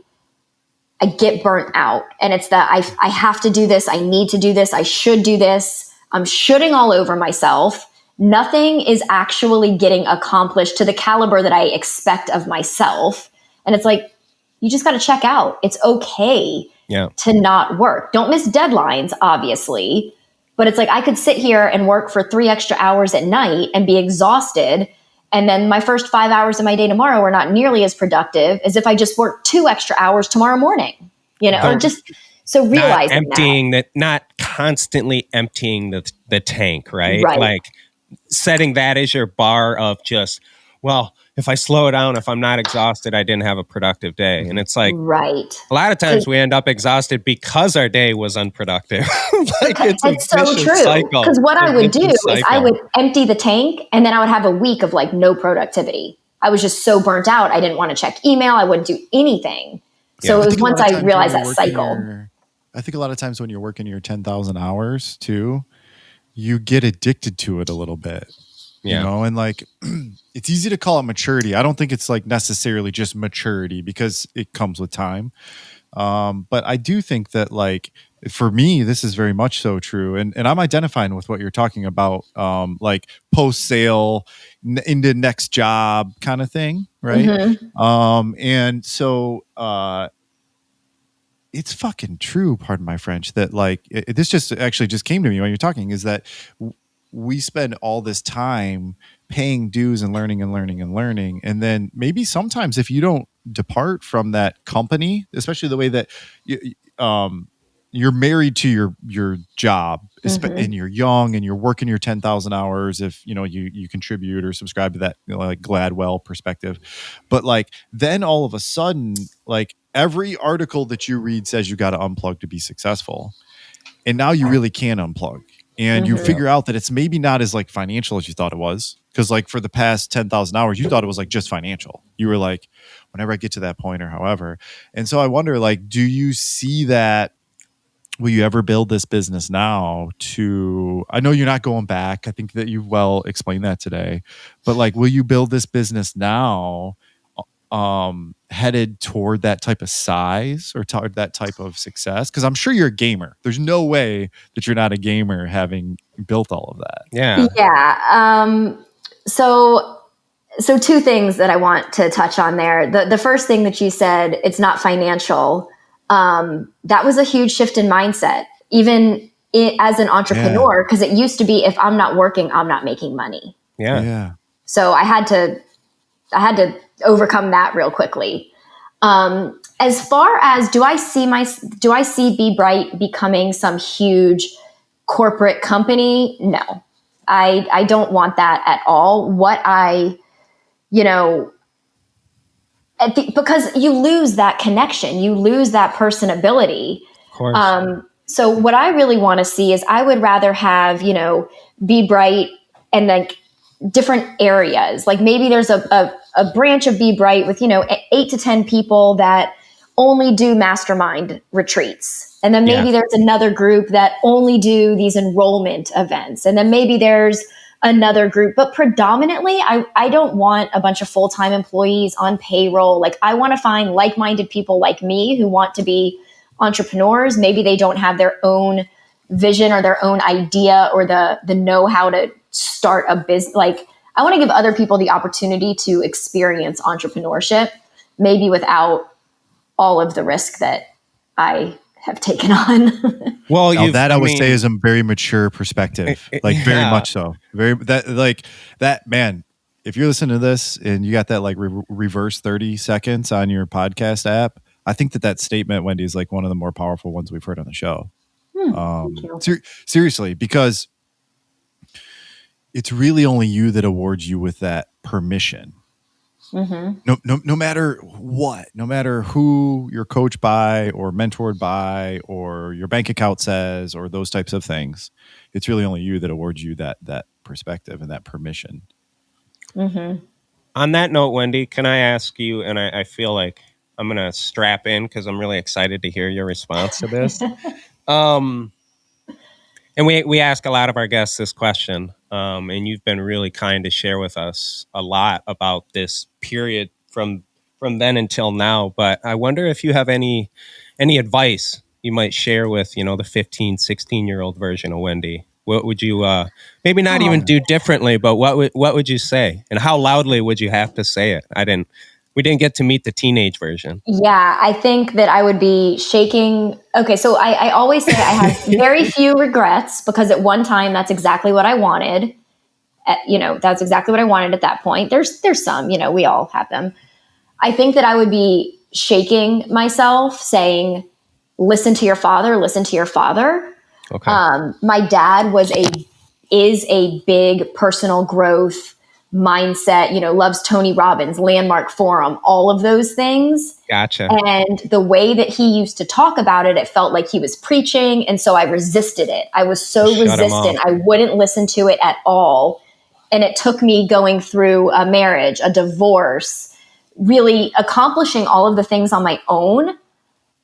get burnt out, and it's that I have to do this. I need to do this. I should do this. I'm shooting all over myself. Nothing is actually getting accomplished to the caliber that I expect of myself. And it's like, you just got to check out. It's okay to not work. Don't miss deadlines, obviously. But it's like, I could sit here and work for 3 extra hours at night and be exhausted. And then my first 5 hours of my day tomorrow are not nearly as productive as if I just worked 2 extra hours tomorrow morning, you know, so realizing not constantly emptying the tank, right? Like setting that as your bar of just, well, if I slow down, if I'm not exhausted, I didn't have a productive day. And it's like, a lot of times we end up exhausted because our day was unproductive. Like it's so true. Because what I would do is I would empty the tank and then I would have a week of like no productivity. I was just so burnt out. I didn't want to check email. I wouldn't do anything. So it was once I realized that cycle. I think a lot of times when you're working your 10,000 hours too, you get addicted to it a little bit. You know, and like, it's easy to call it maturity. I don't think it's like necessarily just maturity, because it comes with time. But I do think that, like, for me, this is very much so true. And I'm identifying with what you're talking about, like post-sale into next job kind of thing. Right. And so, it's fucking true, pardon my French, that like, this just actually just came to me when you're talking, is that we spend all this time paying dues and learning. And then maybe sometimes if you don't depart from that company, especially the way that you're married to your job, and you're young and you're working your 10,000 hours, if you know, you contribute or subscribe to that, you know, like Gladwell perspective. But like, then all of a sudden, like every article that you read says you got to unplug to be successful. And now you really can unplug. And you figure out that it's maybe not as like financial as you thought it was. Because like for the past 10,000 hours, you thought it was like just financial. You were like, whenever I get to that point or however. And so I wonder, like, do you see that? Will you ever build this business now to, I know you're not going back. I think that you well explained that today. But like, will you build this business now headed toward that type of size or toward that type of success? Because I'm sure you're a gamer. There's no way that you're not a gamer having built all of that. Yeah. So So two things that I want to touch on there. The first thing that you said, it's not financial. That was a huge shift in mindset, even as an entrepreneur, because it used to be, if I'm not working, I'm not making money. Yeah. So I had to overcome that real quickly. As far as do I see Be Bright becoming some huge corporate company? No, I don't want that at all. Because you lose that connection, you lose that personability. Of course. So what I really want to see is I would rather have, Be Bright and like different areas. Like maybe there's a branch of Be Bright with, 8 to 10 people that only do mastermind retreats. And then maybe there's another group that only do these enrollment events. And then maybe there's another group, but predominantly I don't want a bunch of full-time employees on payroll. Like I want to find like-minded people like me who want to be entrepreneurs. Maybe they don't have their own vision or their own idea or the know-how to start a business. Like I want to give other people the opportunity to experience entrepreneurship, maybe without all of the risk that I have taken on. Well, I would say is a very mature perspective, very much so. Man, if you're listening to this and you got that like reverse 30 seconds on your podcast app, I think that statement, Wendi, is like one of the more powerful ones we've heard on the show. Seriously, because it's really only you that awards you with that permission. Mm-hmm. No matter what, no matter who you're coached by or mentored by or your bank account says or those types of things, it's really only you that awards you that perspective and that permission. Mm-hmm. On that note, Wendi, can I ask you, and I feel like I'm going to strap in because I'm really excited to hear your response to this. And we ask a lot of our guests this question, and you've been really kind to share with us a lot about this period from then until now. But I wonder if you have any advice you might share with, the 15, 16-year-old version of Wendi. What would you maybe not even do differently, but what would you say? And how loudly would you have to say it? We didn't get to meet the teenage version. Yeah, I think that I would be shaking. Okay, so I always say I have very few regrets because at one time that's exactly what I wanted. That's exactly what I wanted at that point. There's some, we all have them. I think that I would be shaking myself saying, listen to your father, listen to your father. Okay. My dad is a big personal growth mindset, loves Tony Robbins, Landmark Forum, all of those things. Gotcha. And the way that he used to talk about it, it felt like he was preaching. And so I resisted it. I was so resistant. I wouldn't listen to it at all. And it took me going through a marriage, a divorce, really accomplishing all of the things on my own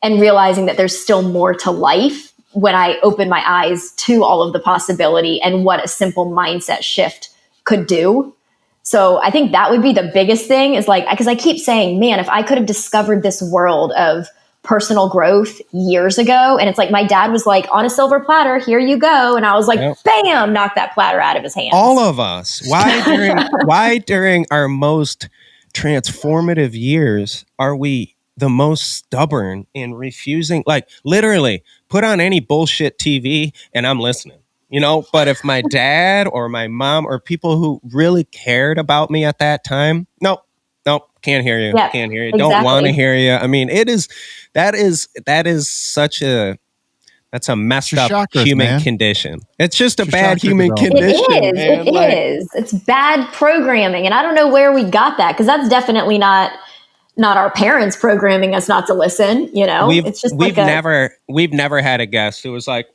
and realizing that there's still more to life when I opened my eyes to all of the possibility and what a simple mindset shift could do. So I think that would be the biggest thing is because I keep saying, man, if I could have discovered this world of personal growth years ago, and it's like my dad was like, on a silver platter, here you go. And I was like, bam, knock that platter out of his hands. All of us. Why during our most transformative years are we the most stubborn in refusing? Like literally put on any bullshit TV and I'm listening. But if my dad or my mom or people who really cared about me at that time, nope, can't hear you. Yeah, can't hear you. exactly. Don't want to hear you. I mean, that is such a messed up chakras, human condition. It's just a bad human condition. It is. It's bad programming. And I don't know where we got that because that's definitely not our parents programming us not to listen. We've never had a guest who was like,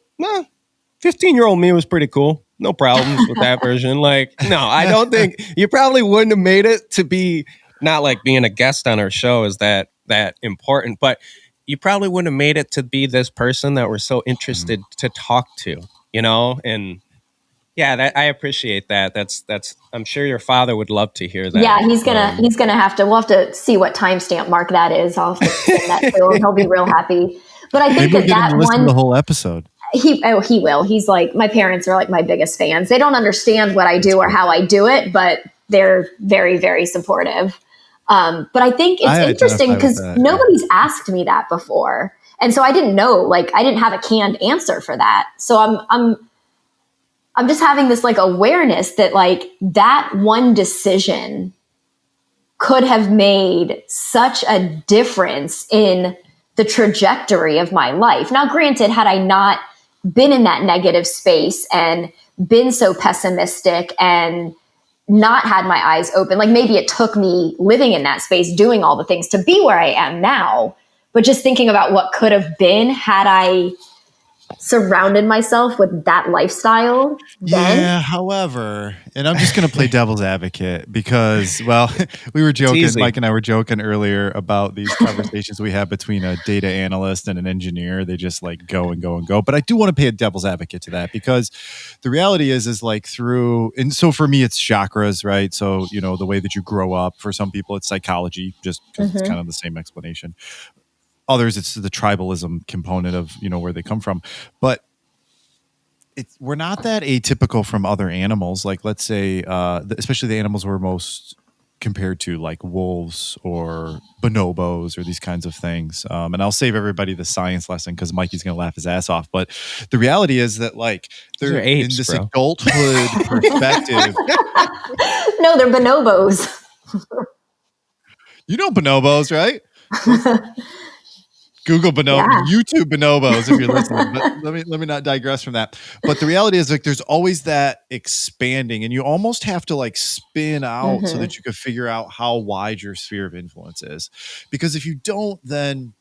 15-year-old me was pretty cool. No problems with that version. Like, no, I don't think you probably wouldn't have made it to be not like being a guest on our show is that important, but you probably wouldn't have made it to be this person that we're so interested to talk to, and yeah, I appreciate that. That's I'm sure your father would love to hear that. Yeah, he's gonna have to. We'll have to see what timestamp mark that is. I'll have to send that to him. He'll be real happy. But I think that listen to the whole episode. He will. He's like, my parents are like my biggest fans. They don't understand what I do or how I do it, but they're very, very supportive. But I think it's interesting because nobody's asked me that before. And so I didn't know, like, I didn't have a canned answer for that. So I'm just having this like awareness that like that one decision could have made such a difference in the trajectory of my life. Now, granted, had I not been in that negative space and been so pessimistic and not had my eyes open, like maybe it took me living in that space, doing all the things to be where I am now. But just thinking about what could have been had I surrounded myself with that lifestyle then. Yeah, however, and I'm just going to play devil's advocate because, well, we were joking, Mike and I were joking earlier about these conversations we have between a data analyst and an engineer. They just like go and go and go. But I do want to pay a devil's advocate to that because the reality is like and so for me, it's chakras, right? So, you know, the way that you grow up. For some people, it's psychology, just because it's kind of the same explanation. Others, it's the tribalism component of, you know, where they come from. But we're not that atypical from other animals. Like, let's say, especially the animals we're most compared to, like wolves or bonobos or these kinds of things. And I'll save everybody the science lesson because Mikey's going to laugh his ass off. But the reality is that, like, they're apes, in this adulthood perspective. No, they're bonobos. You know bonobos, right? Google bonobos, YouTube bonobos if you're listening. But let me not digress from that. But the reality is, like, there's always that expanding, and you almost have to like spin out so that you can figure out how wide your sphere of influence is. Because if you don't, then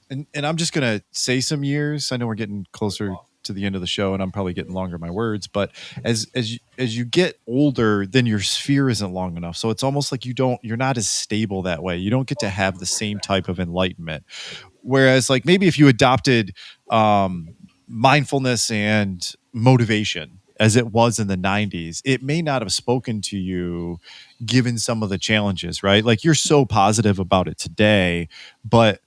and I'm just gonna say some years. I know we're getting closer to the end of the show, and I'm probably getting longer in my words. But as you get older, then your sphere isn't long enough. So it's almost like you're not as stable that way. You don't get to have the same type of enlightenment. Whereas, like, maybe if you adopted mindfulness and motivation as it was in the 90s, it may not have spoken to you given some of the challenges, right? Like, you're so positive about it today, but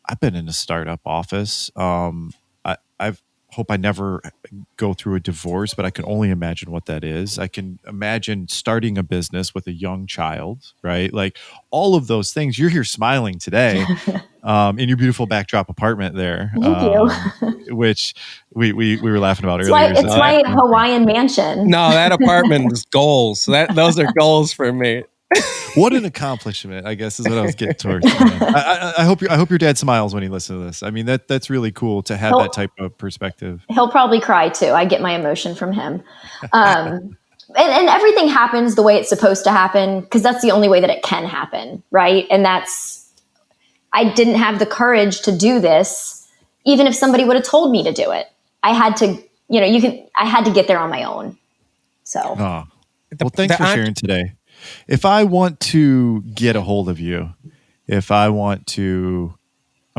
I've been in a startup office. I've hope I never go through a divorce, but I can only imagine what that is. I can imagine starting a business with a young child, right? Like, all of those things. You're here smiling today in your beautiful backdrop apartment there. Thank you. Which we were laughing about earlier. It's my Hawaiian mansion. No, that apartment is goals. Those are goals for me. What an accomplishment, I guess, is what I was getting towards. I hope your dad smiles when he listens to this. I mean, that's really cool to have that type of perspective. He'll probably cry too. I get my emotion from him. And everything happens the way it's supposed to happen because that's the only way that it can happen, right? And I didn't have the courage to do this, even if somebody would have told me to do it. I had to, I had to get there on my own. So. Oh. Well, thanks for sharing today. If I want to get a hold of you, I'm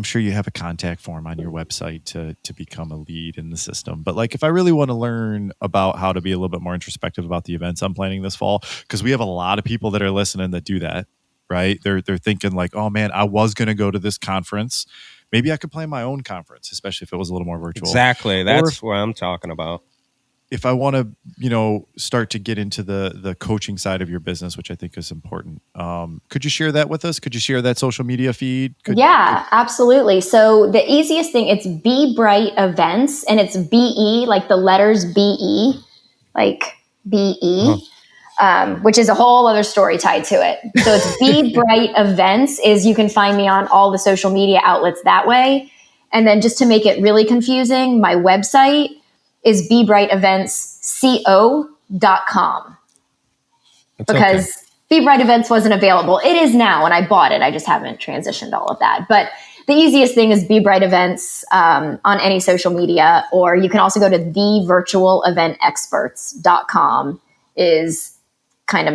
sure you have a contact form on your website to become a lead in the system. But like, if I really want to learn about how to be a little bit more introspective about the events I'm planning this fall, because we have a lot of people that are listening that do that, right? They're thinking like, oh man, I was going to go to this conference. Maybe I could plan my own conference, especially if it was a little more virtual. Exactly. That's what I'm talking about. If I want to, start to get into the coaching side of your business, which I think is important, could you share that with us? Could you share that social media feed? Absolutely. So the easiest thing, it's Be Bright Events, and it's BE, like the letters BE, like BE, which is a whole other story tied to it. So it's Be Bright Events you can find me on all the social media outlets that way. And then just to make it really confusing, my website is bebrighteventsco.com because Be Bright Events wasn't available. It is now, and I bought it. I just haven't transitioned all of that. But the easiest thing is Be Bright Events on any social media, or you can also go to thevirtualeventexperts.com is kind of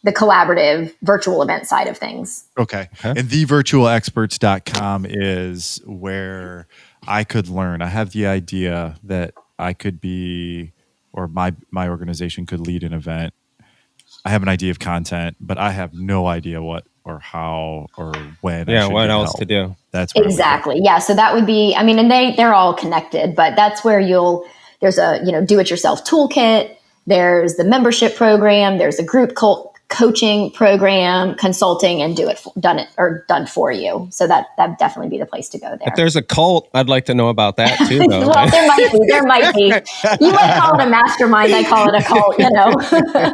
the collaborative virtual event side of things. Okay. And thevirtualexperts.com is where I could learn. I have the idea that I could be, or my organization could lead an event. I have an idea of content, but I have no idea what or how or when. Yeah, what else to do? That's exactly. Yeah. So that would be, and they're all connected, but that's where there's a, do-it-yourself toolkit. There's the membership program. There's a group coaching program, consulting, and done for you. So that'd definitely be the place to go there. If there's a cult, I'd like to know about that too, though. Well, there might be. You might call it a mastermind. I call it a cult,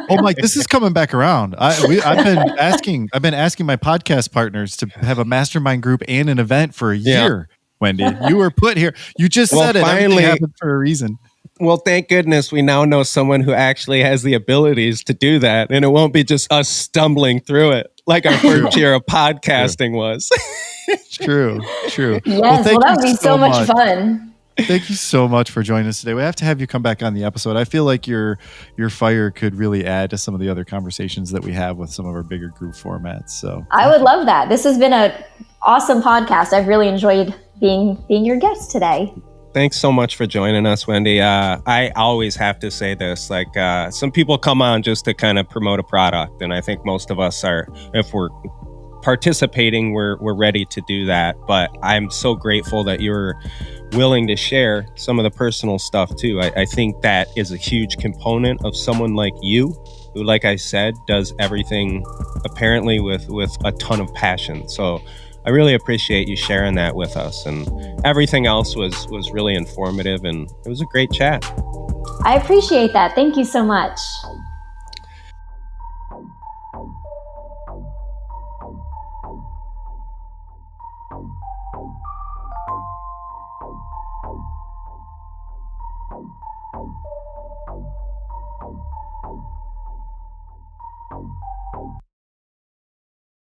Oh, Mike, this is coming back around. I've been asking my podcast partners to have a mastermind group and an event for a year. Wendi, you were put here. You just said it. Finally, everything happened for a reason. Well, thank goodness we now know someone who actually has the abilities to do that. And it won't be just us stumbling through it like our first year of podcasting was. True. Yes, that would be so much fun. Thank you so much for joining us today. We have to have you come back on the episode. I feel like your fire could really add to some of the other conversations that we have with some of our bigger group formats. So I would love that. This has been an awesome podcast. I've really enjoyed being your guest today. Thanks so much for joining us, Wendi. I always have to say this, like some people come on just to kind of promote a product. And I think most of us are, if we're participating, we're ready to do that. But I'm so grateful that you're willing to share some of the personal stuff too. I think that is a huge component of someone like you, who, like I said, does everything apparently with a ton of passion. So I really appreciate you sharing that with us, and everything else was really informative, and it was a great chat. I appreciate that. Thank you so much.